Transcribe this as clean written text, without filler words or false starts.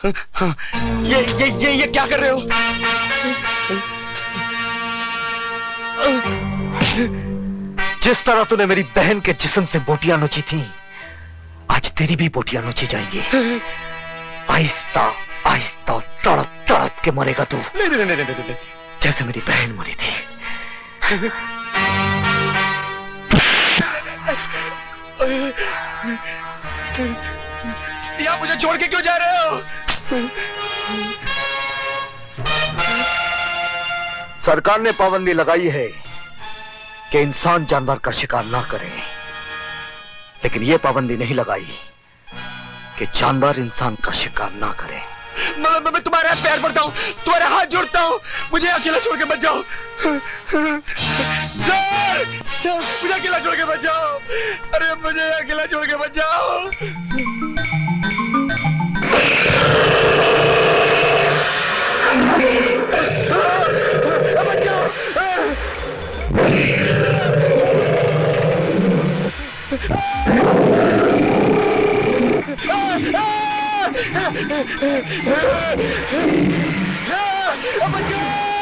ये क्या कर रहे हो? जिस तरह तूने मेरी बहन के जिस्म से बोटियां नोची थी, आज तेरी भी बोटियां नोची जाएंगी। आहिस्ता आहिस्ता तड़प तड़प के मरेगा तू। नहीं नहीं नहीं नहीं नहीं, जैसे मेरी बहन मरी थी। आप मुझे छोड़ के क्यों जा रहे हो? सरकार ने पाबंदी लगाई है कि इंसान जानवर का शिकार ना करे, लेकिन यह पाबंदी नहीं लगाई कि जानवर इंसान का शिकार ना करे। मैं तुम्हारे पैर पड़ता हूँ, तुम्हारे हाथ जोड़ता हूँ, मुझे अकेला छोड़ के मत जाओ। सर, मुझे अकेला छोड़ के मत जाओ। अरे मुझे अकेला छोड़ के मत जाओ। बचाओ!